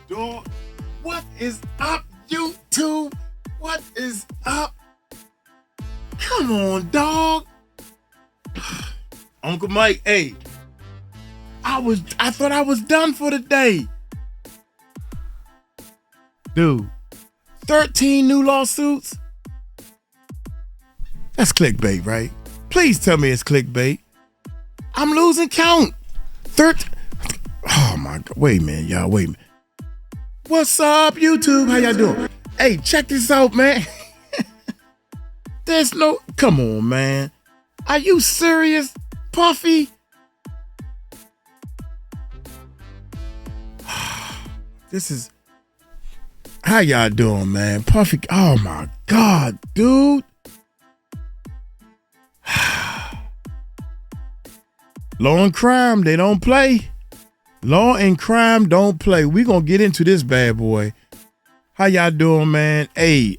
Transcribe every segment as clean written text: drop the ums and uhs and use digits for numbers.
dog. What is up, YouTube? What is up? Come on, dog. Uncle Mike, hey. I thought I was done for the day. Dude, 13 new lawsuits? That's clickbait, right? Please tell me it's clickbait. I'm losing count. Oh my God, wait a minute, y'all, wait a minute. What's up, YouTube? How y'all doing? Hey, check this out, man. Come on, man. Are you serious, Puffy? How y'all doing, man? Puffy, oh my God, dude. Law and crime, they don't play. Law and crime don't play. We gonna get into this bad boy. How y'all doing, man? Hey,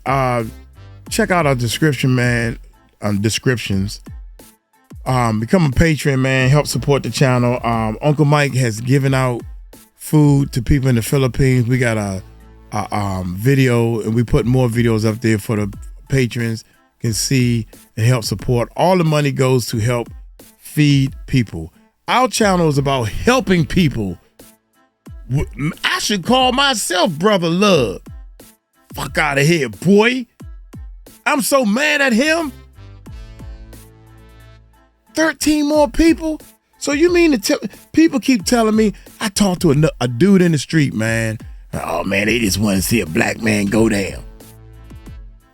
check out our description, man. Descriptions. Become a patron, man. Help support the channel. Uncle Mike has given out food to people in the Philippines. We got a video, and we put more videos up there for the patrons can see and help support. All the money goes to help feed people. Our channel is about helping people. I should call myself Brother Love. Fuck out of here, boy. I'm so mad at him. 13 more people? So you mean to tell people keep telling me, I talked to a dude in the street, man. Oh man, they just want to see a black man go down.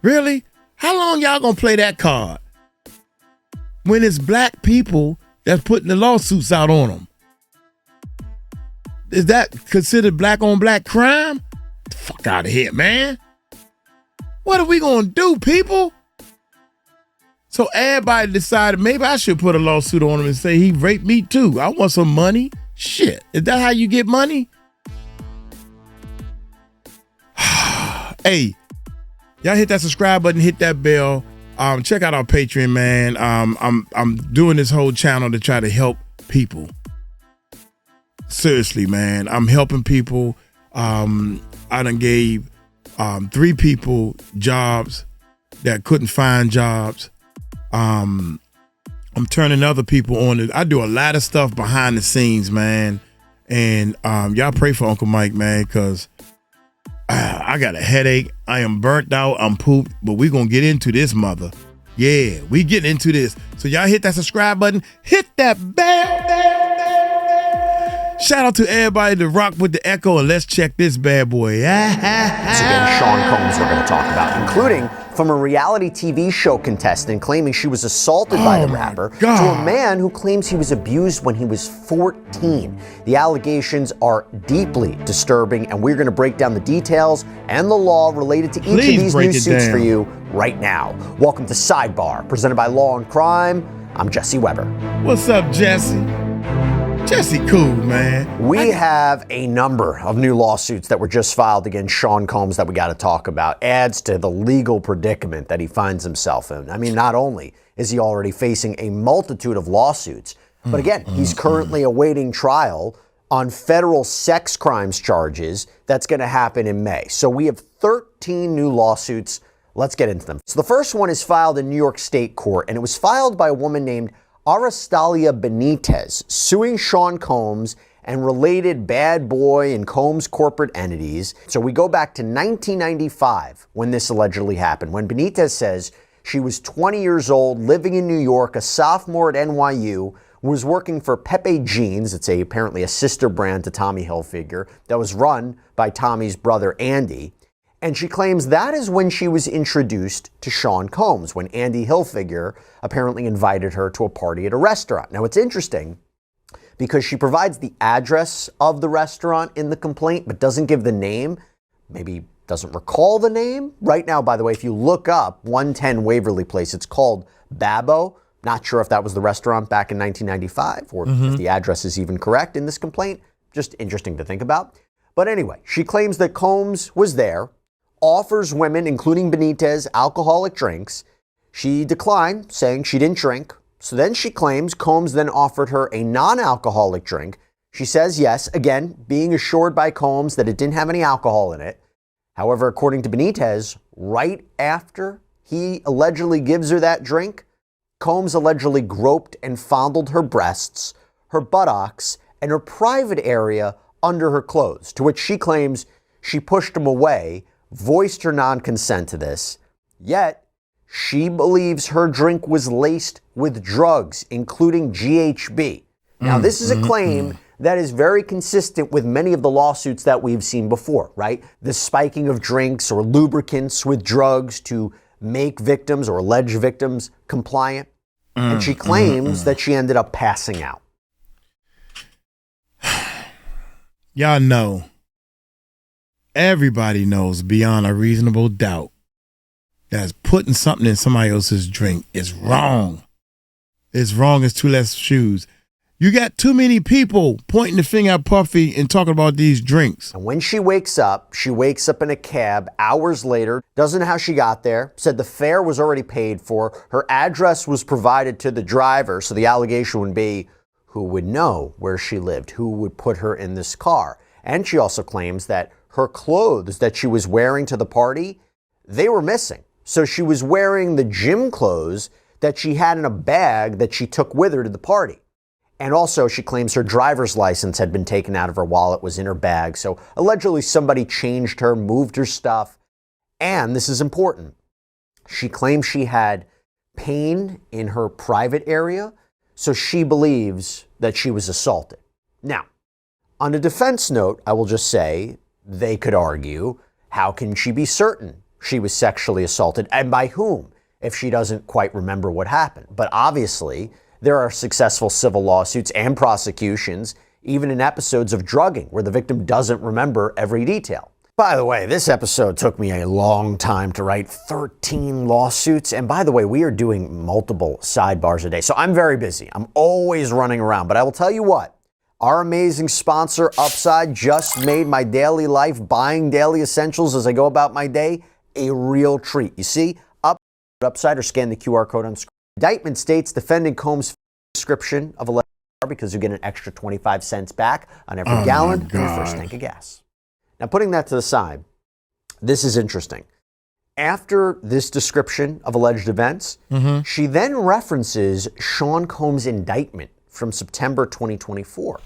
Really? How long y'all gonna play that card? When it's black people that's putting the lawsuits out on them. Is that considered black on black crime? Get the fuck out of here, man. What are we gonna do, people? So everybody decided maybe I should put a lawsuit on him and say he raped me too. I want some money. Shit, is that how you get money? Hey, y'all hit that subscribe button, hit that bell. Check out our Patreon, man. I'm doing this whole channel to try to help people. Seriously, man. I'm helping people. I done gave 3 people jobs that couldn't find jobs. I'm turning other people on. I do a lot of stuff behind the scenes, man. And y'all pray for Uncle Mike, man, because I got a headache. I am burnt out. I'm pooped. But we going to get into this, mother. Yeah, we getting into this. So y'all hit that subscribe button. Hit that bell. Shout out to everybody that rock with the echo, and let's check this bad boy. Once again, Sean Combs we're going to talk about, including from a reality TV show contestant claiming she was assaulted by the rapper to a man who claims he was abused when he was 14. The allegations are deeply disturbing, and we're going to break down the details and the law related to each of these new suits for you right now. Welcome to Sidebar, presented by Law and Crime. I'm Jesse Weber. What's up, Jesse? Jesse cool, man. We have a number of new lawsuits that were just filed against Sean Combs that we got to talk about. Adds to the legal predicament that he finds himself in. I mean, not only is he already facing a multitude of lawsuits, but again, he's currently awaiting trial on federal sex crimes charges that's going to happen in May. So we have 13 new lawsuits. Let's get into them. So the first one is filed in New York State Court, and it was filed by a woman named 𝗟𝗜𝗡𝗞𝗦, suing Sean Combs and related bad boy and Combs corporate entities. So we go back to 1995 when this allegedly happened, when Benitez says she was 20 years old, living in New York, a sophomore at NYU, was working for Pepe Jeans. It's apparently a sister brand to Tommy Hilfiger that was run by Tommy's brother, Andy. And she claims that is when she was introduced to Sean Combs, when Andy Hilfiger apparently invited her to a party at a restaurant. Now, it's interesting because she provides the address of the restaurant in the complaint, but doesn't give the name, maybe doesn't recall the name. Right now, by the way, if you look up 110 Waverly Place, it's called Babbo. Not sure if that was the restaurant back in 1995 or if the address is even correct in this complaint. Just interesting to think about. But anyway, she claims that Combs was there, offers women, including Benitez, alcoholic drinks. She declined, saying she didn't drink. So then she claims Combs then offered her a non-alcoholic drink. She says yes, again, being assured by Combs that it didn't have any alcohol in it. However, according to Benitez, right after he allegedly gives her that drink, Combs allegedly groped and fondled her breasts, her buttocks, and her private area under her clothes, to which she claims she pushed him away, voiced her non-consent to this. Yet, she believes her drink was laced with drugs, including GHB. Now, this is a claim that is very consistent with many of the lawsuits that we've seen before, right? The spiking of drinks or lubricants with drugs to make victims or alleged victims compliant. And she claims that she ended up passing out. Y'all know, everybody knows beyond a reasonable doubt that putting something in somebody else's drink is wrong. It's wrong as two less shoes. You got too many people pointing the finger at Puffy and talking about these drinks. And when she wakes up in a cab hours later, doesn't know how she got there, said the fare was already paid for, her address was provided to the driver, so the allegation would be who would know where she lived, who would put her in this car. And she also claims that her clothes that she was wearing to the party, they were missing. So she was wearing the gym clothes that she had in a bag that she took with her to the party. And also, she claims her driver's license had been taken out of her wallet, was in her bag. So allegedly somebody changed her, moved her stuff. And this is important. She claims she had pain in her private area. So she believes that she was assaulted. Now, on a defense note, I will just say they could argue, how can she be certain she was sexually assaulted and by whom if she doesn't quite remember what happened? But obviously, there are successful civil lawsuits and prosecutions, even in episodes of drugging, where the victim doesn't remember every detail. By the way, this episode took me a long time to write, 13 lawsuits. And by the way, we are doing multiple sidebars a day. So I'm very busy. I'm always running around. But I will tell you what, our amazing sponsor, Upside, just made my daily life, buying daily essentials as I go about my day, a real treat. You see, Upside or scan the QR code on screen. Indictment states defendant Combs' description of alleged because you get an extra 25 cents back on every gallon of your first tank of gas. Now, putting that to the side, this is interesting. After this description of alleged events, she then references Sean Combs' indictment from September 2024.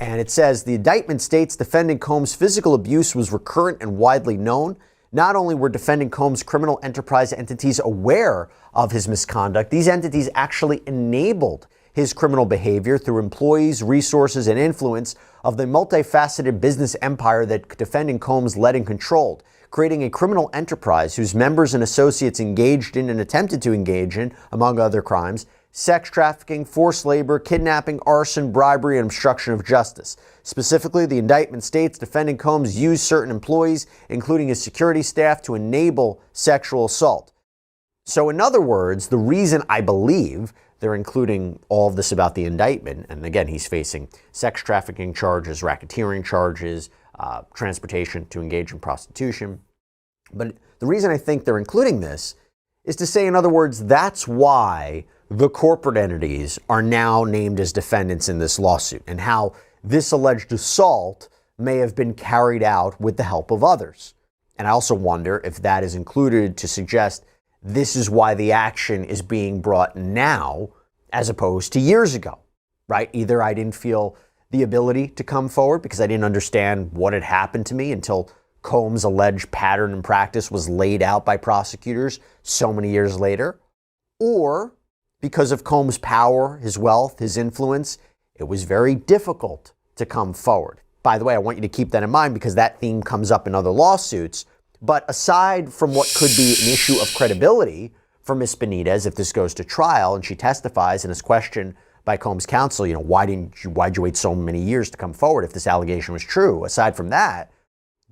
And it says, the indictment states defendant Combs' physical abuse was recurrent and widely known. Not only were defendant Combs' criminal enterprise entities aware of his misconduct, these entities actually enabled his criminal behavior through employees, resources, and influence of the multifaceted business empire that defendant Combs led and controlled, creating a criminal enterprise whose members and associates engaged in and attempted to engage in, among other crimes, sex trafficking, forced labor, kidnapping, arson, bribery, and obstruction of justice. Specifically, the indictment states defendant Combs used certain employees, including his security staff, to enable sexual assault. So in other words, the reason I believe they're including all of this about the indictment, and again, he's facing sex trafficking charges, racketeering charges, transportation to engage in prostitution. But the reason I think they're including this is to say, in other words, that's why the corporate entities are now named as defendants in this lawsuit, and how this alleged assault may have been carried out with the help of others. And I also wonder if that is included to suggest this is why the action is being brought now as opposed to years ago, right? Either I didn't feel the ability to come forward because I didn't understand what had happened to me until Combs' alleged pattern and practice was laid out by prosecutors so many years later, or because of Combs' power, his wealth, his influence, it was very difficult to come forward. By the way, I want you to keep that in mind because that theme comes up in other lawsuits. But aside from what could be an issue of credibility for Ms. Benitez, if this goes to trial and she testifies and is questioned by Combs' counsel, why'd you wait so many years to come forward if this allegation was true? Aside from that,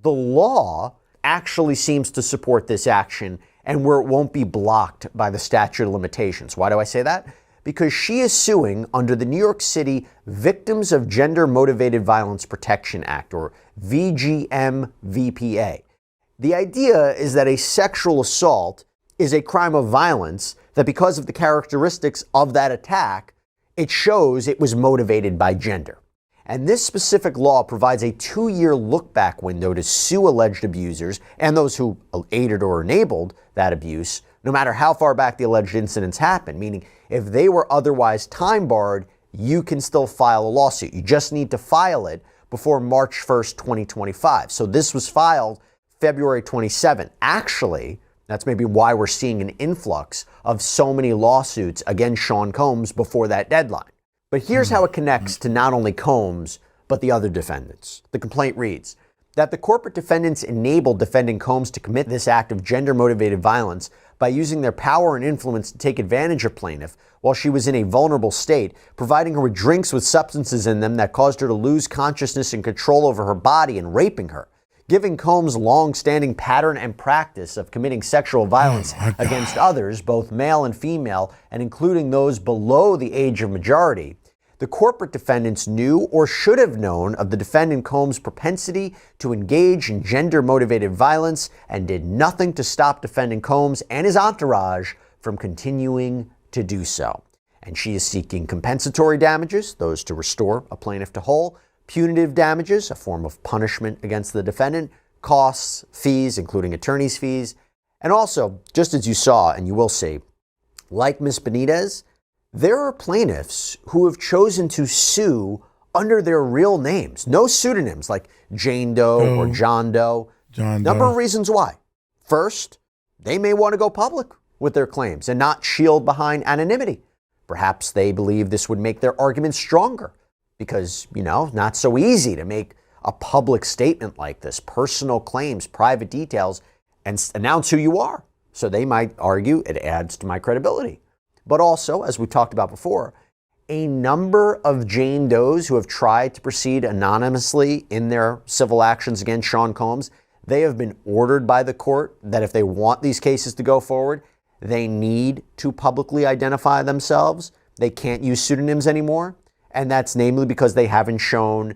the law actually seems to support this action and where it won't be blocked by the statute of limitations. Why do I say that? Because she is suing under the New York City Victims of Gender Motivated Violence Protection Act, or VGMVPA. The idea is that a sexual assault is a crime of violence that because of the characteristics of that attack, it shows it was motivated by gender. And this specific law provides a 2-year look-back window to sue alleged abusers and those who aided or enabled that abuse, no matter how far back the alleged incidents happened, meaning if they were otherwise time-barred, you can still file a lawsuit. You just need to file it before March 1st, 2025. So this was filed February 27th. Actually, that's maybe why we're seeing an influx of so many lawsuits against Sean Combs before that deadline. But here's how it connects to not only Combs, but the other defendants. The complaint reads that the corporate defendants enabled defendant Combs to commit this act of gender-motivated violence by using their power and influence to take advantage of plaintiff while she was in a vulnerable state, providing her with drinks with substances in them that caused her to lose consciousness and control over her body, and raping her, giving Combs long-standing pattern and practice of committing sexual violence against others, both male and female, and including those below the age of majority. The corporate defendants knew or should have known of the defendant Combs' propensity to engage in gender-motivated violence and did nothing to stop defendant Combs and his entourage from continuing to do so. And she is seeking compensatory damages, those to restore a plaintiff to whole, punitive damages, a form of punishment against the defendant, costs, fees, including attorney's fees, and also, just as you saw and you will see, like Ms. Benitez, there are plaintiffs who have chosen to sue under their real names, no pseudonyms like Jane Doe or John Doe. Number of reasons why. First, they may want to go public with their claims and not shield behind anonymity. Perhaps they believe this would make their argument stronger because, not so easy to make a public statement like this, personal claims, private details, and announce who you are. So they might argue it adds to my credibility. But also, as we talked about before, a number of Jane Does who have tried to proceed anonymously in their civil actions against Sean Combs, they have been ordered by the court that if they want these cases to go forward, they need to publicly identify themselves. They can't use pseudonyms anymore. And that's namely because they haven't shown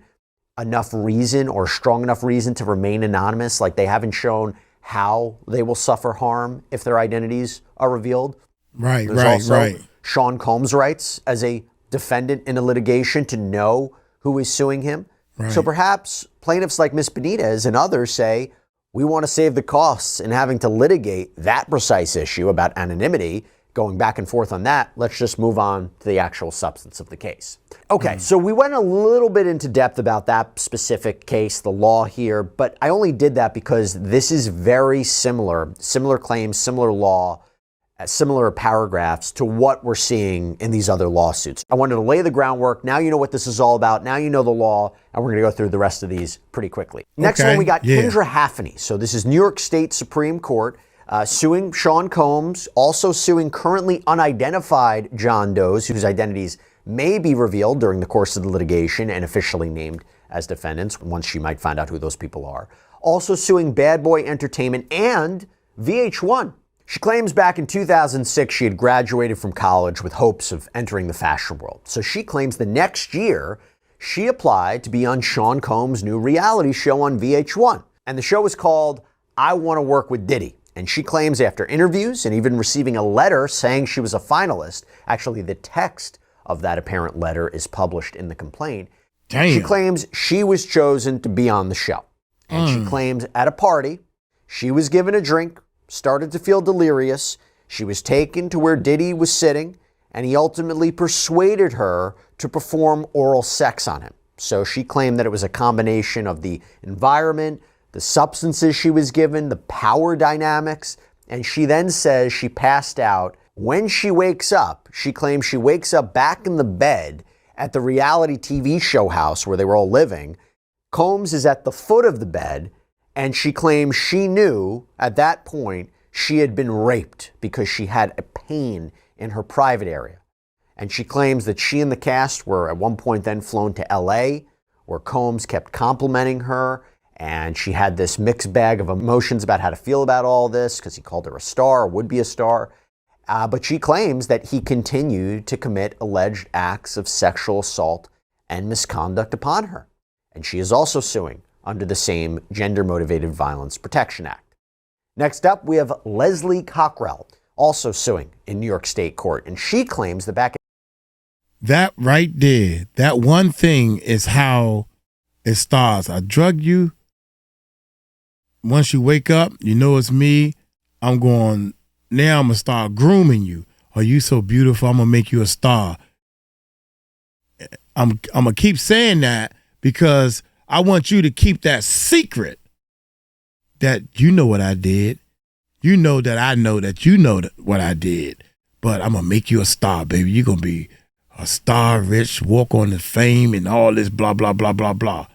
enough reason or strong enough reason to remain anonymous. Like they haven't shown how they will suffer harm if their identities are revealed. Right, There's right. Sean Combs' rights as a defendant in a litigation to know who is suing him. Right. So perhaps plaintiffs like Ms. Benitez and others say, we want to save the costs in having to litigate that precise issue about anonymity, going back and forth on that. Let's just move on to the actual substance of the case. Okay, so we went a little bit into depth about that specific case, the law here, but I only did that because this is very similar claims, similar law, similar paragraphs to what we're seeing in these other lawsuits. I wanted to lay the groundwork. Now you know what this is all about. Now you know the law, and we're going to go through the rest of these pretty quickly. Next one, we got 𝗗𝗢𝗡𝗞𝗦. So this is New York State Supreme Court suing Sean Combs, also suing currently unidentified John Does, whose identities may be revealed during the course of the litigation and officially named as defendants once she might find out who those people are. Also suing Bad Boy Entertainment and VH1. She claims back in 2006 she had graduated from college with hopes of entering the fashion world. So she claims the next year she applied to be on Sean Combs' new reality show on VH1. And the show was called I Want to Work with Diddy. And she claims after interviews and even receiving a letter saying she was a finalist, actually the text of that apparent letter is published in the complaint. Damn. She claims she was chosen to be on the show. And she claims at a party, she was given a drink, started to feel delirious. She was taken to where Diddy was sitting, and he ultimately persuaded her to perform oral sex on him. So she claimed that it was a combination of the environment, the substances she was given, the power dynamics, and she then says she passed out. When she wakes up, she claims she wakes up back in the bed at the reality TV show house where they were all living. Combs is at the foot of the bed, and she claims she knew at that point she had been raped because she had a pain in her private area. And she claims that she and the cast were at one point then flown to LA, where Combs kept complimenting her, and she had this mixed bag of emotions about how to feel about all this because he called her a star or would be a star. But she claims that he continued to commit alleged acts of sexual assault and misconduct upon her. And she is also suing under the same Gender-Motivated Violence Protection Act. Next up, we have Leslie Cockrell, also suing in New York State Court. And she claims that back That right there, that one thing is how it starts. I drug you. Once you wake up, you know it's me. Now I'm going to start grooming you. Are you so beautiful? I'm going to make you a star. I'm going to keep saying that because I want you to keep that secret that you know what I did. You know that I know that you know what I did. But I'm going to make you a star, baby. You're going to be a star, rich, walk on the fame and all this blah, blah, blah, blah, blah.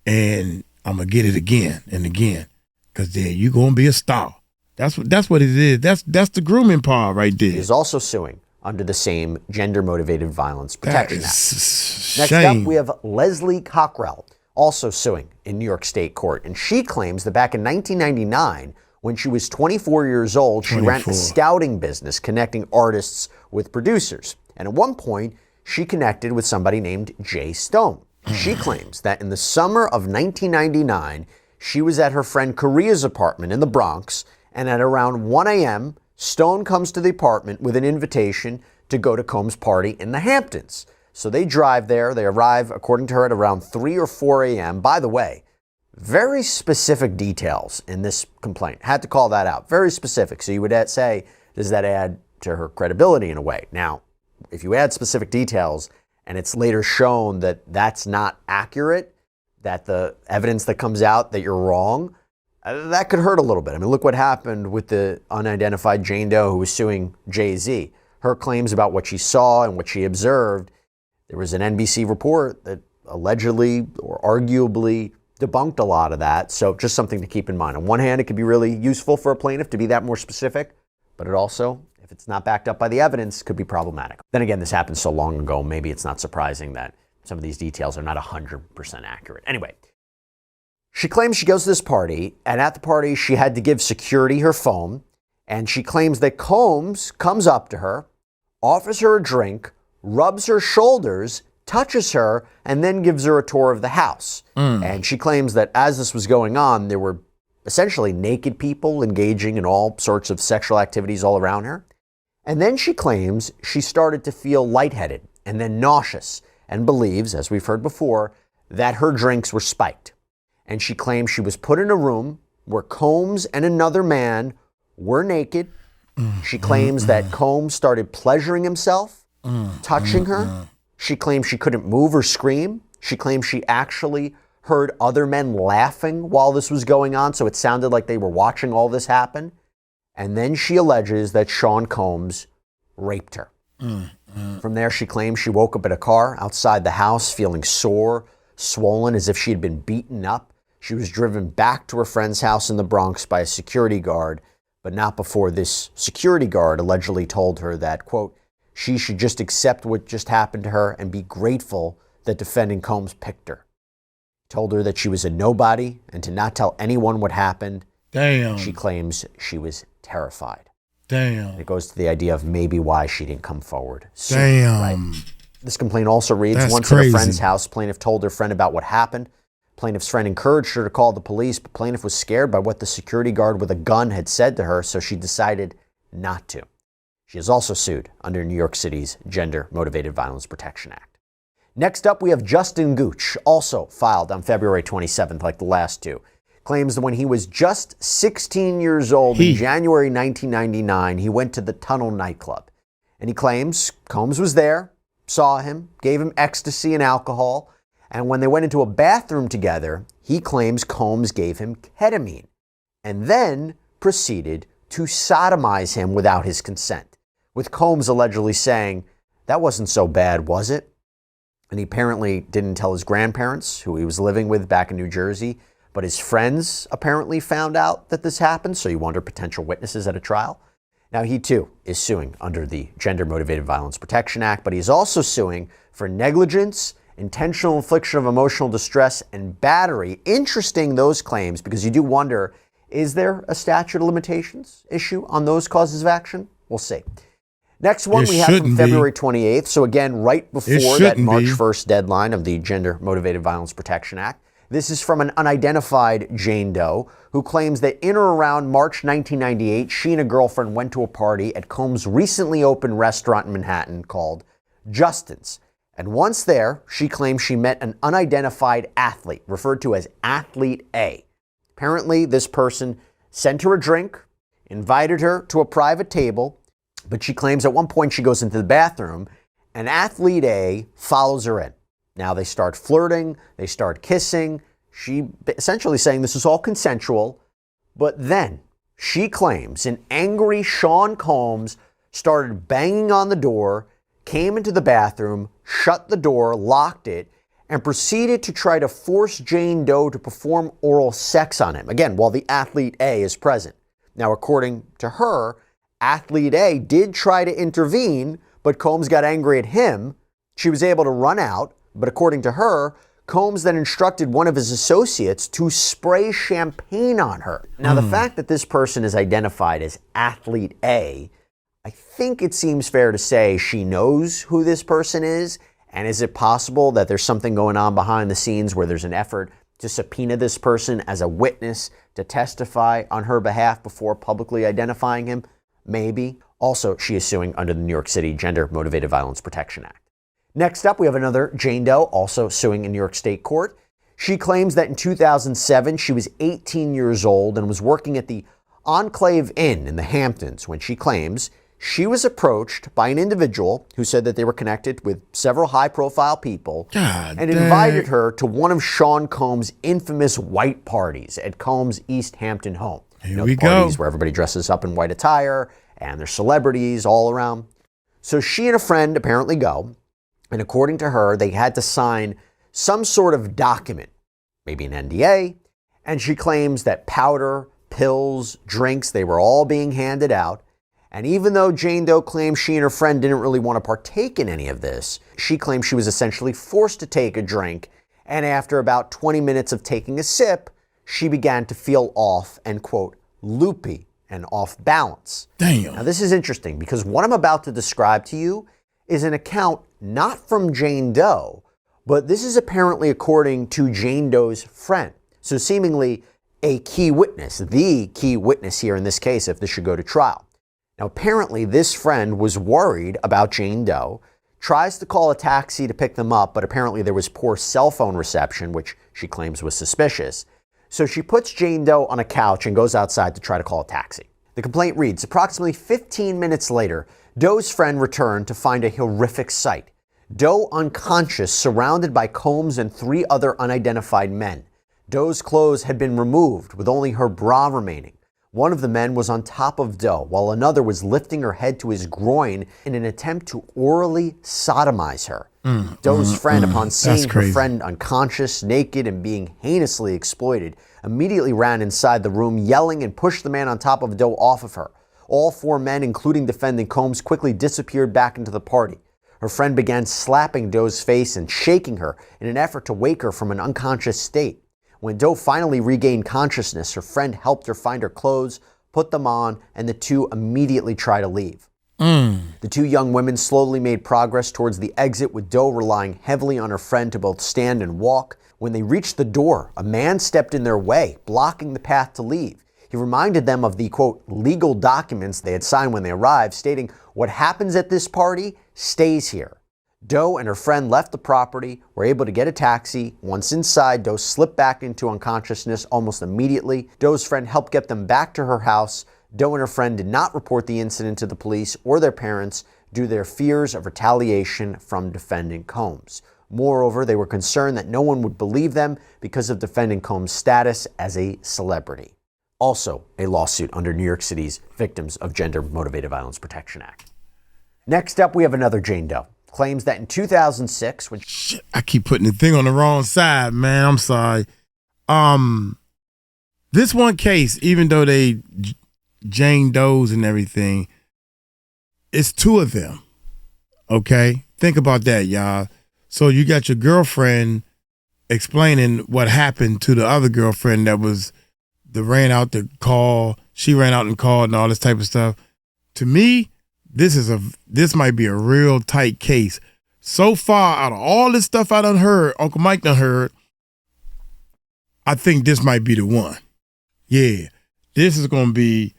And I'm going to get it again and again because then you're going to be a star. That's what it is. That's the grooming part right there. He's also suing under the same gender-motivated violence protection act. Shame. Next up, we have 𝗟𝗜𝗡𝗞𝗦 also suing in New York State court. And she claims that back in 1999, when she was 24 years old, she ran a scouting business connecting artists with producers. And at one point, she connected with somebody named Jay Stone. She claims that in the summer of 1999, she was at her friend 𝗟𝗢𝗡𝗞𝗦's apartment in the Bronx, and at around 1 a.m., Stone comes to the apartment with an invitation to go to Combs' party in the Hamptons. So they drive there. They arrive, according to her, at around 3 or 4 a.m. By the way, very specific details in this complaint. Had to call that out. Very specific. So you would say, does that add to her credibility in a way? Now, if you add specific details and it's later shown that that's not accurate, that the evidence that comes out that you're wrong, that could hurt a little bit. I mean, look what happened with the unidentified Jane Doe who was suing Jay-Z. Her claims about what she saw and what she observed, there was an NBC report that allegedly or arguably debunked a lot of that. So just something to keep in mind. On one hand, it could be really useful for a plaintiff to be that more specific, but it also, if it's not backed up by the evidence, could be problematic. Then again, this happened so long ago, maybe it's not surprising that some of these details are not 100% accurate. Anyway, she claims she goes to this party, and at the party, she had to give security her phone, and she claims that Combs comes up to her, offers her a drink, rubs her shoulders, touches her, and then gives her a tour of the house. And she claims that as this was going on, there were essentially naked people engaging in all sorts of sexual activities all around her. And then she claims she started to feel lightheaded and then nauseous and believes, as we've heard before, that her drinks were spiked. And she claims she was put in a room where Combs and another man were naked. She claims that Combs started pleasuring himself, touching her. She claims she couldn't move or scream. She claims she actually heard other men laughing while this was going on, so it sounded like they were watching all this happen. And then she alleges that Sean Combs raped her. From there, she claims she woke up in a car outside the house feeling sore, swollen, as if she had been beaten up. She was driven back to her friend's house in the Bronx by a security guard, but not before this security guard allegedly told her that, quote, she should just accept what just happened to her and be grateful that defendant Combs picked her. Told her that she was a nobody and to not tell anyone what happened. Damn. She claims she was terrified. Damn. And it goes to the idea of maybe why she didn't come forward soon, Damn. right? This complaint also reads, That's once crazy. at a friend's house, plaintiff told her friend about what happened. Plaintiff's friend encouraged her to call the police, but plaintiff was scared by what the security guard with a gun had said to her, so she decided not to. She is also sued under New York City's Gender Motivated Violence Protection Act. Next up, we have Justin Gooch, also filed on February 27th, like the last two. Claims that when he was just 16 years old in January 1999, he went to the Tunnel nightclub. And he claims Combs was there, saw him, gave him ecstasy and alcohol, and when they went into a bathroom together, he claims Combs gave him ketamine and then proceeded to sodomize him without his consent, with Combs allegedly saying, that wasn't so bad, was it? And he apparently didn't tell his grandparents, who he was living with back in New Jersey, but his friends apparently found out that this happened, so you wonder potential witnesses at a trial. Now, he too is suing under the Gender Motivated Violence Protection Act, but he's also suing for negligence, intentional infliction of emotional distress, and battery. Interesting, those claims, because you do wonder, is there a statute of limitations issue on those causes of action? We'll see. Next one we have from February 28th. So again, right before that March 1st deadline of the Gender Motivated Violence Protection Act. This is from an unidentified Jane Doe who claims that in or around March 1998, she and a girlfriend went to a party at Combs' recently opened restaurant in Manhattan called Justin's. And once there, she claims she met an unidentified athlete, referred to as Athlete A. Apparently, this person sent her a drink, invited her to a private table, but she claims at one point she goes into the bathroom and Athlete A follows her in. Now they start flirting, they start kissing. She essentially saying this is all consensual, but then she claims an angry Sean Combs started banging on the door, came into the bathroom, shut the door, locked it, and proceeded to try to force Jane Doe to perform oral sex on him, again, while the Athlete A is present. Now, according to her, Athlete A did try to intervene, but Combs got angry at him. She was able to run out, but according to her, Combs then instructed one of his associates to spray champagne on her. Now, the fact that this person is identified as Athlete A, I think it seems fair to say she knows who this person is. And is it possible that there's something going on behind the scenes where there's an effort to subpoena this person as a witness to testify on her behalf before publicly identifying him? Maybe. Also, she is suing under the New York City Gender Motivated Violence Protection Act. Next up, we have another Jane Doe, also suing in New York State Court. She claims that in 2007, she was 18 years old and was working at the Enclave Inn in the Hamptons when she claims she was approached by an individual who said that they were connected with several high-profile people and invited her to one of Sean Combs' infamous white parties at Combs' East Hampton home. Here we parties go. where everybody dresses up in white attire and there's celebrities all around. So she and a friend apparently go, and according to her, they had to sign some sort of document, maybe an NDA, and she claims that powder, pills, drinks, they were all being handed out. And even though Jane Doe claims she and her friend didn't really want to partake in any of this, she claims she was essentially forced to take a drink, and after about 20 minutes of taking a sip, she began to feel off and, quote, loopy and off balance. Damn. Now, this is interesting because what I'm about to describe to you is an account not from Jane Doe, but this is apparently according to Jane Doe's friend. So seemingly a key witness, the key witness here in this case, if this should go to trial. Now, apparently this friend was worried about Jane Doe, tries to call a taxi to pick them up, but apparently there was poor cell phone reception, which she claims was suspicious. So she puts Jane Doe on a couch and goes outside to try to call a taxi. The complaint reads, approximately 15 minutes later, Doe's friend returned to find a horrific sight. Doe unconscious, surrounded by Combs and 3 other unidentified men. Doe's clothes had been removed with only her bra remaining. One of the men was on top of Doe, while another was lifting her head to his groin in an attempt to orally sodomize her. Doe's friend, upon seeing her friend unconscious, naked, and being heinously exploited, immediately ran inside the room, yelling and pushed the man on top of Doe off of her. All 4 men, including defendant Combs, quickly disappeared back into the party. Her friend began slapping Doe's face and shaking her in an effort to wake her from an unconscious state. When Doe finally regained consciousness, her friend helped her find her clothes, put them on, and the two immediately tried to leave. The 2 young women slowly made progress towards the exit, with Doe relying heavily on her friend to both stand and walk. When they reached the door, a man stepped in their way, blocking the path to leave. He reminded them of the, quote, legal documents they had signed when they arrived, stating, what happens at this party stays here. Doe and her friend left the property, were able to get a taxi. Once inside, Doe slipped back into unconsciousness almost immediately. Doe's friend helped get them back to her house. Doe and her friend did not report the incident to the police or their parents due to their fears of retaliation from defendant Combs. Moreover, they were concerned that no one would believe them because of defendant Combs' status as a celebrity. Also, a lawsuit under New York City's Victims of Gender Motivated Violence Protection Act. Next up, we have another Jane Doe. Claims that in 2006, when I keep putting the thing on the wrong side, man. I'm sorry. This one case, even though they Jane Does and everything, it's 2 of them. Okay? Think about that, y'all. So you got your girlfriend explaining what happened to the other girlfriend that ran out to call. She ran out and called and all this type of stuff. To me, this might be a real tight case. So far, out of all this stuff I done heard, Uncle Mike done heard, I think this might be the one. Yeah, this is gonna be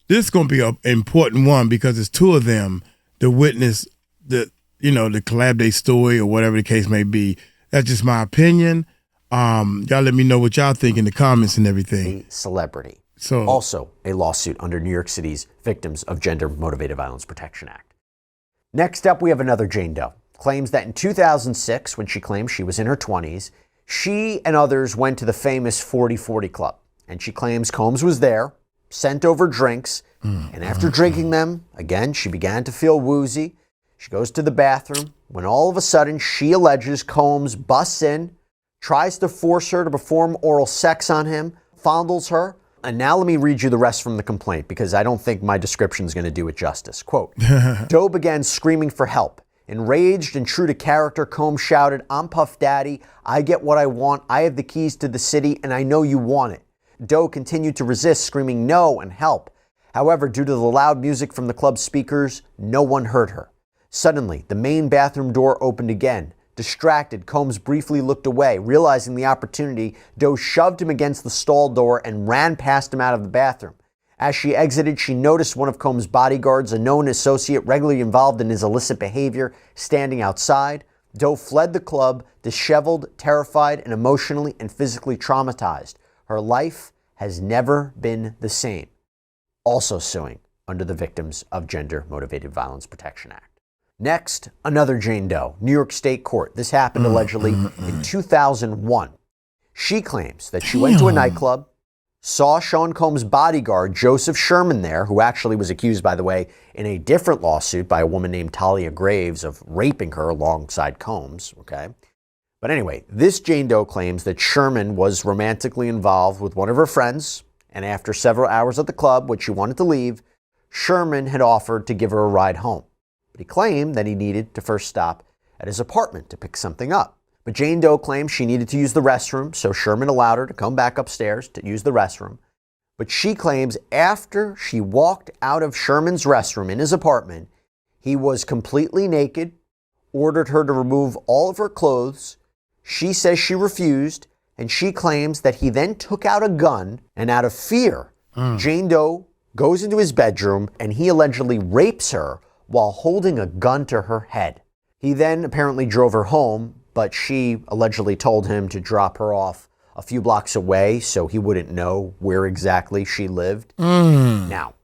an important one because it's 2 of them. The witness, the collab day story or whatever the case may be. That's just my opinion. Y'all let me know what y'all think in the comments and everything. A celebrity. So Also a lawsuit under New York City's Victims of Gender-Motivated Violence Protection Act. Next up, we have another Jane Doe. Claims that in 2006, when she claims she was in her 20s, she and others went to the famous 40-40 Club. And she claims Combs was there, sent over drinks, and after drinking them, again, she began to feel woozy. She goes to the bathroom when all of a sudden she alleges Combs busts in, tries to force her to perform oral sex on him, fondles her. And now let me read you the rest from the complaint because I don't think my description is going to do it justice. Quote, Doe began screaming for help. Enraged and true to character, Combs shouted, "I'm Puff Daddy. I get what I want. I have the keys to the city and I know you want it." Doe continued to resist, screaming no and help. However, due to the loud music from the club speakers, no one heard her. Suddenly, the main bathroom door opened again. Distracted, Combs briefly looked away. Realizing the opportunity, Doe shoved him against the stall door and ran past him out of the bathroom. As she exited, she noticed one of Combs' bodyguards, a known associate regularly involved in his illicit behavior, standing outside. Doe fled the club, disheveled, terrified, and emotionally and physically traumatized. Her life has never been the same. Also suing under the Victims of Gender-Motivated Violence Protection Act. Next, another Jane Doe, New York State Court. This happened allegedly in 2001. She claims that she went to a nightclub, saw Sean Combs' bodyguard, Joseph Sherman, there, who actually was accused, by the way, in a different lawsuit by a woman named Talia Graves of raping her alongside Combs, okay? But anyway, this Jane Doe claims that Sherman was romantically involved with one of her friends, and after several hours at the club, when she wanted to leave, Sherman had offered to give her a ride home. But he claimed that he needed to first stop at his apartment to pick something up. But Jane Doe claimed she needed to use the restroom, so Sherman allowed her to come back upstairs to use the restroom. But she claims after she walked out of Sherman's restroom in his apartment, he was completely naked, ordered her to remove all of her clothes. She says she refused, and she claims that he then took out a gun, and out of fear, Jane Doe goes into his bedroom, and he allegedly rapes her while holding a gun to her head. He then apparently drove her home, but she allegedly told him to drop her off a few blocks away so he wouldn't know where exactly she lived. Now,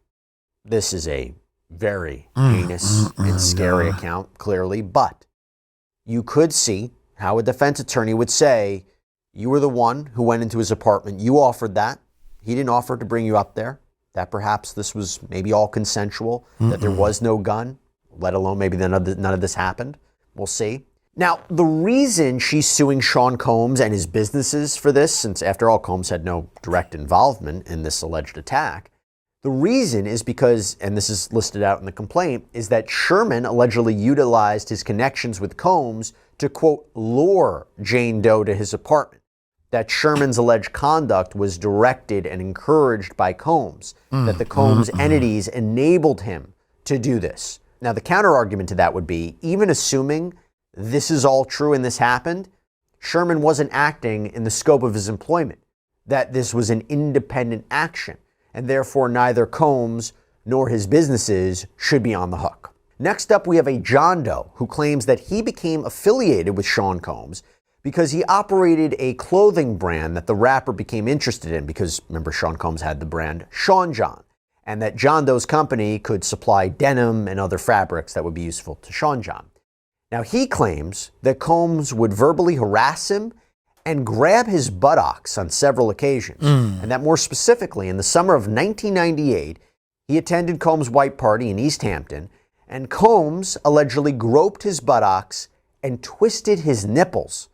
this is a very heinous and scary account, clearly, but you could see how a defense attorney would say, you were the one who went into his apartment, you offered that, he didn't offer to bring you up there, that perhaps this was maybe all consensual, that there was no gun, let alone maybe none of this happened. We'll see. Now, the reason she's suing Sean Combs and his businesses for this, since after all, Combs had no direct involvement in this alleged attack, the reason is because, and this is listed out in the complaint, is that Sherman allegedly utilized his connections with Combs to, quote, lure Jane Doe to his apartment. That Sherman's alleged conduct was directed and encouraged by Combs, that the Combs entities enabled him to do this. Now, the counter-argument to that would be, even assuming this is all true and this happened, Sherman wasn't acting in the scope of his employment, that this was an independent action, and therefore neither Combs nor his businesses should be on the hook. Next up, we have a John Doe who claims that he became affiliated with Sean Combs because he operated a clothing brand that the rapper became interested in because, remember, Sean Combs had the brand Sean John, and that John Doe's company could supply denim and other fabrics that would be useful to Sean John. Now, he claims that Combs would verbally harass him and grab his buttocks on several occasions, and that more specifically, in the summer of 1998, he attended Combs' white party in East Hampton, and Combs allegedly groped his buttocks and twisted his nipples.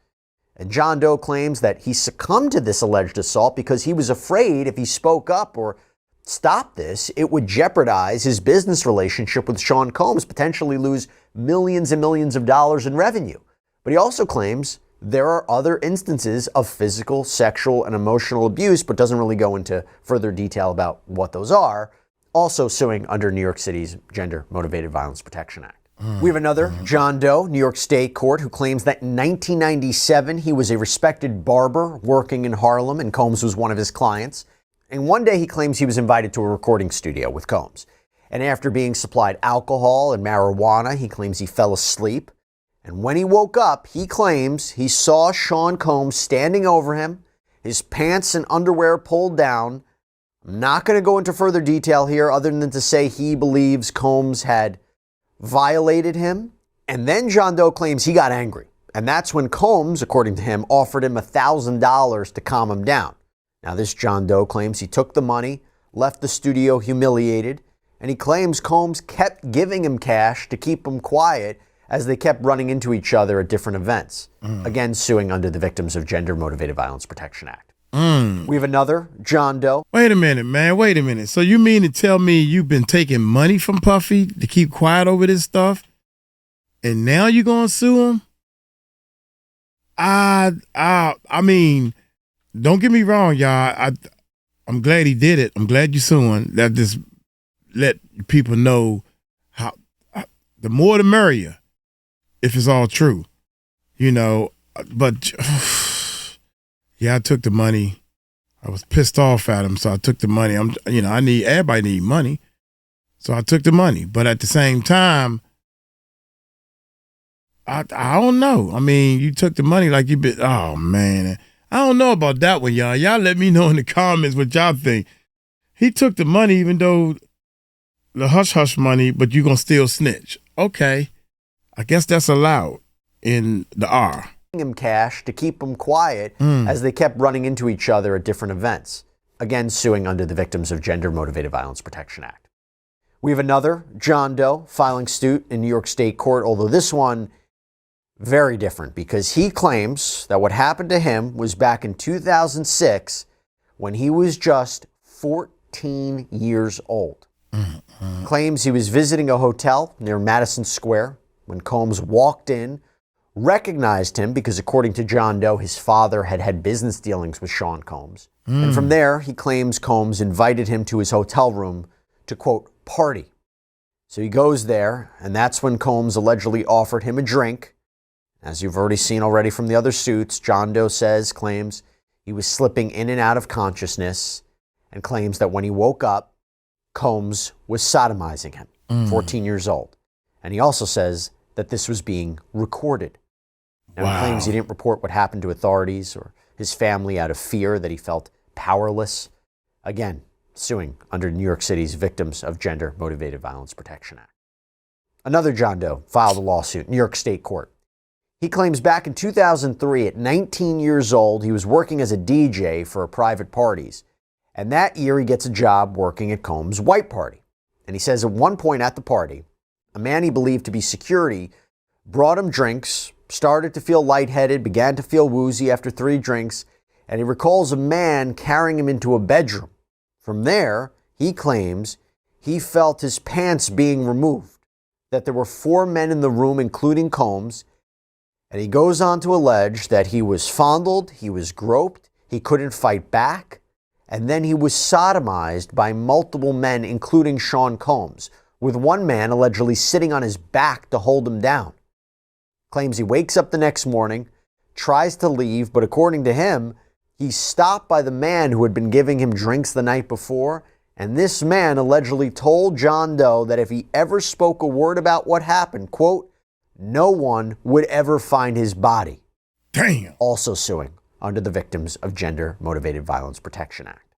And John Doe claims that he succumbed to this alleged assault because he was afraid if he spoke up or stopped this, it would jeopardize his business relationship with Sean Combs, potentially lose millions and millions of dollars in revenue. But he also claims there are other instances of physical, sexual, and emotional abuse, but doesn't really go into further detail about what those are, also suing under New York City's Gender-Motivated Violence Protection Act. We have another John Doe, New York State Court, who claims that in 1997 he was a respected barber working in Harlem and Combs was one of his clients. And one day he claims he was invited to a recording studio with Combs. And after being supplied alcohol and marijuana, he claims he fell asleep. And when he woke up, he claims he saw Sean Combs standing over him, his pants and underwear pulled down. I'm not going to go into further detail here other than to say he believes Combs had violated him. And then John Doe claims he got angry. And that's when Combs, according to him, offered him $1,000 to calm him down. Now, this John Doe claims he took the money, left the studio humiliated, and he claims Combs kept giving him cash to keep him quiet as they kept running into each other at different events, again suing under the Victims of Gender-Motivated Violence Protection Act. We have another John Doe. Wait a minute, man. Wait a minute. So you mean to tell me you've been taking money from Puffy to keep quiet over this stuff, and now you're going to sue him? I mean, don't get me wrong, y'all. I'm glad he did it. I'm glad you're suing. That just let people know how the more the merrier, if it's all true, you know. But yeah, I took the money. I was pissed off at him, so I took the money. Everybody need money, so I took the money. But at the same time, I don't know. I mean, you took the money like you been. Oh man, I don't know about that one, y'all. Y'all let me know in the comments what y'all think. He took the money, even though the hush-hush money, but you gonna still snitch. Okay. I guess that's allowed in the R. Him cash to keep him quiet as they kept running into each other at different events, again suing under the Victims of Gender-Motivated Violence Protection Act. We have another John Doe filing suit in New York State Court, although this one very different because he claims that what happened to him was back in 2006 when he was just 14 years old. Claims he was visiting a hotel near Madison Square when Combs walked in, recognized him because, according to John Doe, his father had had business dealings with Sean Combs. And from there, he claims Combs invited him to his hotel room to, quote, party. So he goes there, and that's when Combs allegedly offered him a drink. As you've already seen already from the other suits, John Doe claims he was slipping in and out of consciousness and claims that when he woke up, Combs was sodomizing him, 14 years old. And he also says that this was being recorded. Now, he claims he didn't report what happened to authorities or his family out of fear that he felt powerless. Again, suing under New York City's Victims of Gender-Motivated Violence Protection Act. Another John Doe filed a lawsuit in New York State Court. He claims back in 2003, at 19 years old, he was working as a DJ for private parties. And that year, he gets a job working at Combs' white party. And he says at one point at the party, a man he believed to be security brought him drinks, started to feel lightheaded, began to feel woozy after 3 drinks, and he recalls a man carrying him into a bedroom. From there, he claims he felt his pants being removed, that there were 4 men in the room, including Combs, and he goes on to allege that he was fondled, he was groped, he couldn't fight back, and then he was sodomized by multiple men, including Sean Combs, with one man allegedly sitting on his back to hold him down. Claims he wakes up the next morning, tries to leave, but according to him, he's stopped by the man who had been giving him drinks the night before, and this man allegedly told John Doe that if he ever spoke a word about what happened, quote, no one would ever find his body. Damn. Also suing under the Victims of Gender-Motivated Violence Protection Act.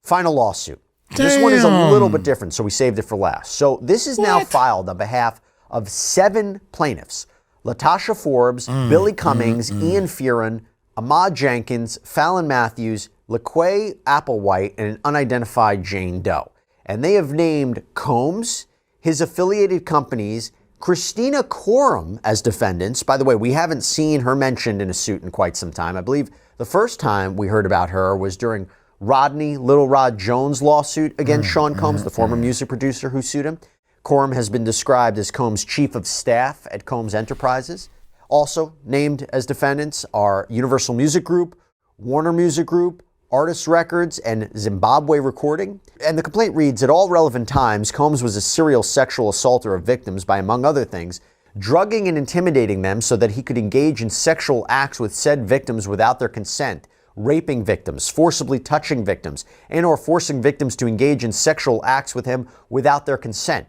Final lawsuit. Damn. This one is a little bit different, so we saved it for last. So this is now filed on behalf of 7 plaintiffs: Latasha Forbes, Billy Cummings, Ian Fearon, Ahmad Jenkins, Fallon Matthews, 𝗗𝗢𝗡𝗞𝗦, and an unidentified Jane Doe. And they have named Combs, his affiliated companies, Christina Coram as defendants. By the way, we haven't seen her mentioned in a suit in quite some time. I believe the first time we heard about her was during Rodney Little Rod Jones' lawsuit against Sean Combs, the former music producer who sued him. Coram has been described as Combs' chief of staff at Combs Enterprises. Also named as defendants are Universal Music Group, Warner Music Group, Artists Records, and Zimbabwe Recording. And the complaint reads, at all relevant times, Combs was a serial sexual assaulter of victims by, among other things, drugging and intimidating them so that he could engage in sexual acts with said victims without their consent, raping victims, forcibly touching victims, and or forcing victims to engage in sexual acts with him without their consent.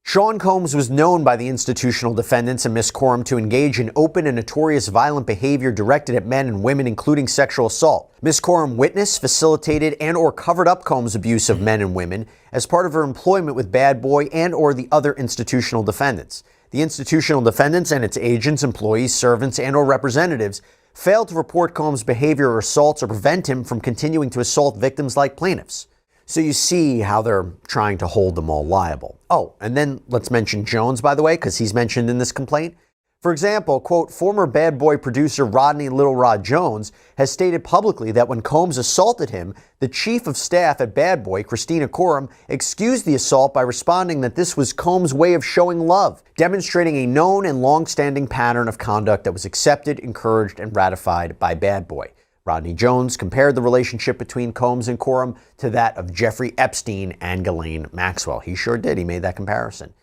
Sean Combs was known by the institutional defendants and Ms. 𝗟𝗢𝗡 to engage in open and notorious violent behavior directed at men and women, including sexual assault. Ms. 𝗟𝗢𝗡 witnessed, facilitated, and or covered up Combs' abuse of men and women as part of her employment with Bad Boy and or the other institutional defendants. The institutional defendants and its agents, employees, servants, and or representatives failed to report Combs' behavior or assaults or prevent him from continuing to assault victims like plaintiffs. So you see how they're trying to hold them all liable. Oh, and then let's mention Jones, by the way, because he's mentioned in this complaint. For example, quote, former Bad Boy producer Rodney Little Rod Jones has stated publicly that when Combs assaulted him, the chief of staff at Bad Boy, Christina 𝗟𝗢𝗡, excused the assault by responding that this was Combs' way of showing love, demonstrating a known and long-standing pattern of conduct that was accepted, encouraged, and ratified by Bad Boy. Rodney Jones compared the relationship between Combs and 𝗟𝗢𝗡 to that of Jeffrey Epstein and Ghislaine Maxwell. He sure did. He made that comparison.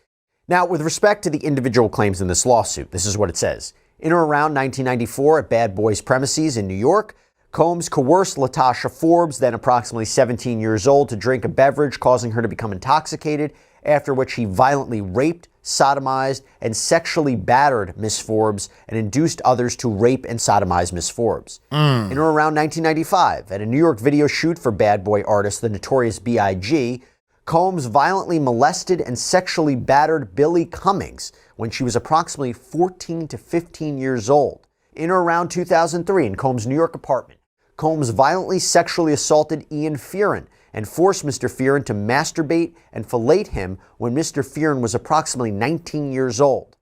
Now, with respect to the individual claims in this lawsuit, this is what it says. In or around 1994 at Bad Boy's premises in New York, Combs coerced Latasha Forbes, then approximately 17 years old, to drink a beverage, causing her to become intoxicated, after which he violently raped, sodomized, and sexually battered Miss Forbes and induced others to rape and sodomize Miss Forbes. In or around 1995, at a New York video shoot for Bad Boy artist the Notorious B.I.G., Combs violently molested and sexually battered Billy Cummings when she was approximately 14 to 15 years old. In or around 2003, in Combs' New York apartment, Combs violently sexually assaulted Ian Fearon and forced Mr. Fearon to masturbate and fellate him when Mr. Fearon was approximately 19 years old.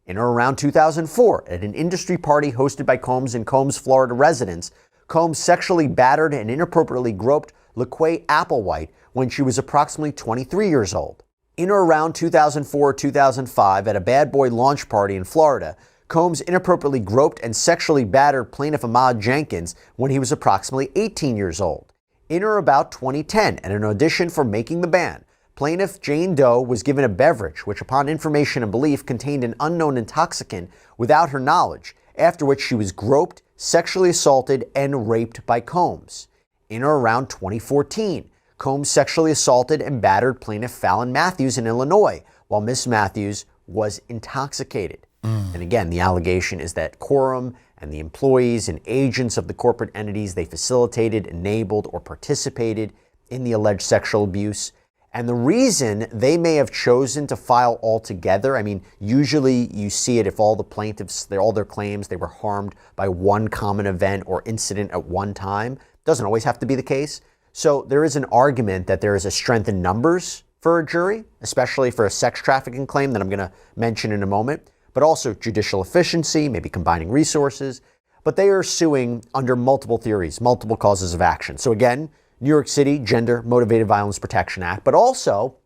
In or around 2004, at an industry party hosted by Combs in Combs, Florida residence, Combs sexually battered and inappropriately groped 𝗗𝗢𝗡𝗞𝗦 when she was approximately 23 years old. In or around 2004-2005, at a Bad Boy launch party in Florida, Combs inappropriately groped and sexually battered plaintiff Ahmad Jenkins when he was approximately 18 years old. In or about 2010, at an audition for Making the Band, plaintiff Jane Doe was given a beverage which, upon information and belief, contained an unknown intoxicant without her knowledge, after which she was groped, sexually assaulted, and raped by Combs. In or around 2014, Combs sexually assaulted and battered plaintiff Fallon Matthews in Illinois while Miss Matthews was intoxicated. And again, the allegation is that 𝗟𝗢𝗡𝗞 and the employees and agents of the corporate entities they facilitated, enabled, or participated in the alleged sexual abuse. And the reason they may have chosen to file all together, I mean, usually you see it if all the plaintiffs, all their claims, they were harmed by one common event or incident at one time. Doesn't always have to be the case. So there is an argument that there is a strength in numbers for a jury, especially for a sex trafficking claim that I'm going to mention in a moment, but also judicial efficiency, maybe combining resources. But they are suing under multiple theories, multiple causes of action. So again, New York City Gender Motivated Violence Protection Act, but also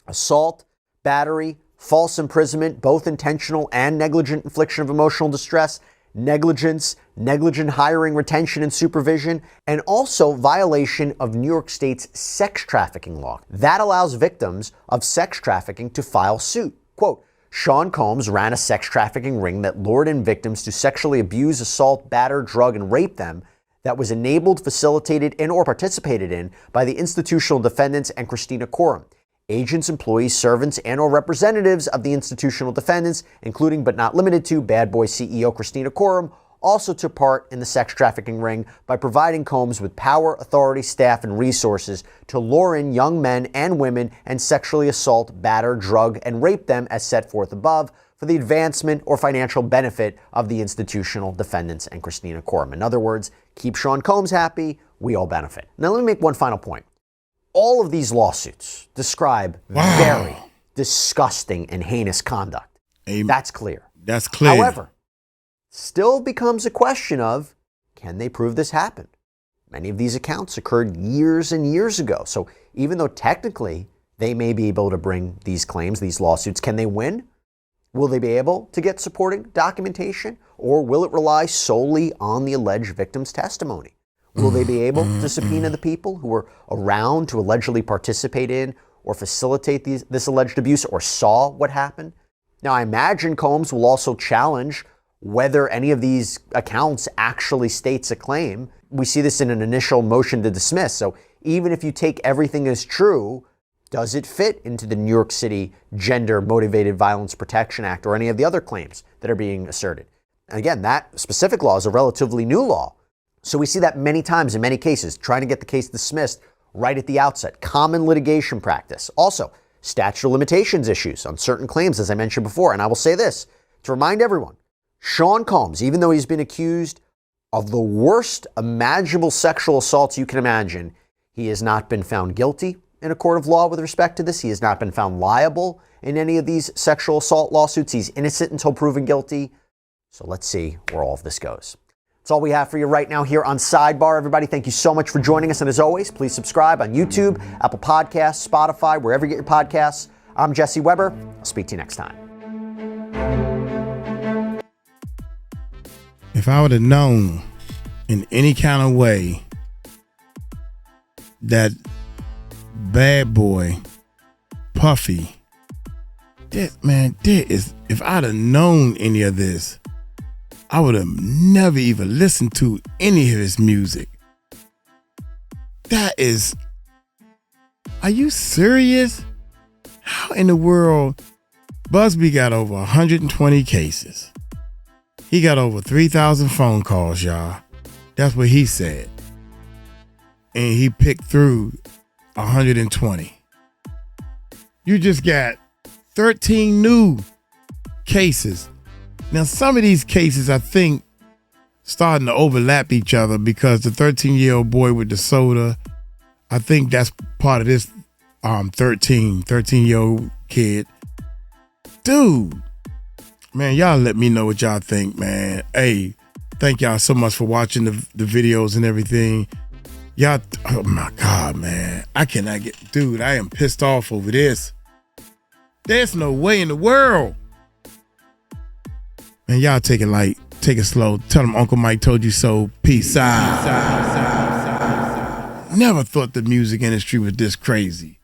assault, battery, false imprisonment, both intentional and negligent infliction of emotional distress, negligence, negligent hiring, retention, and supervision, and also violation of New York State's sex trafficking law. That allows victims of sex trafficking to file suit. Quote, Sean Combs ran a sex trafficking ring that lured in victims to sexually abuse, assault, batter, drug, and rape them that was enabled, facilitated, and or participated in by the institutional defendants and Christina 𝗟𝗢𝗡𝗞𝗦. Agents, employees, servants, and or representatives of the institutional defendants, including but not limited to Bad Boy CEO Christina 𝗟𝗢𝗡𝗞𝗦, also took part in the sex trafficking ring by providing Combs with power, authority, staff, and resources to lure in young men and women and sexually assault, batter, drug, and rape them as set forth above for the advancement or financial benefit of the institutional defendants and Christina 𝗟𝗢𝗡𝗞𝗦. In other words, keep Sean Combs happy, we all benefit. Now let me make one final point. All of these lawsuits describe very disgusting and heinous conduct. That's clear. That's clear. However, still becomes a question of, can they prove this happened? Many of these accounts occurred years and years ago. So even though technically they may be able to bring these claims, these lawsuits, can they win? Will they be able to get supporting documentation? Or will it rely solely on the alleged victim's testimony? Will they be able to subpoena the people who were around to allegedly participate in or facilitate this alleged abuse or saw what happened? Now, I imagine Combs will also challenge whether any of these accounts actually states a claim. We see this in an initial motion to dismiss. So even if you take everything as true, does it fit into the New York City Gender Motivated Violence Protection Act or any of the other claims that are being asserted? And again, that specific law is a relatively new law. So we see that many times in many cases, trying to get the case dismissed right at the outset. Common litigation practice. Also, statute of limitations issues on certain claims, as I mentioned before. And I will say this to remind everyone, Sean Combs, even though he's been accused of the worst imaginable sexual assaults you can imagine, he has not been found guilty in a court of law with respect to this. He has not been found liable in any of these sexual assault lawsuits. He's innocent until proven guilty. So let's see where all of this goes. That's all we have for you right now here on Sidebar. Everybody, thank you so much for joining us. And as always, please subscribe on YouTube, Apple Podcasts, Spotify, wherever you get your podcasts. I'm Jesse Weber. I'll speak to you next time. If I would have known in any kind of way that bad boy Puffy, if I'd have known any of this, I would have never even listened to any of his music. Are you serious? How in the world? Busby got over 120 cases. He got over 3,000 phone calls, y'all. That's what he said. And he picked through 120. You just got 13 new cases. Now, some of these cases, I think, starting to overlap each other because the 13-year-old boy with the soda, I think that's part of this 13-year-old kid. Dude, man, y'all let me know what y'all think, man. Hey, thank y'all so much for watching the videos and everything. Y'all, oh my God, man. I am pissed off over this. There's no way in the world. Man, y'all take it light, take it slow. Tell them Uncle Mike told you so. Peace out. Never thought the music industry was this crazy.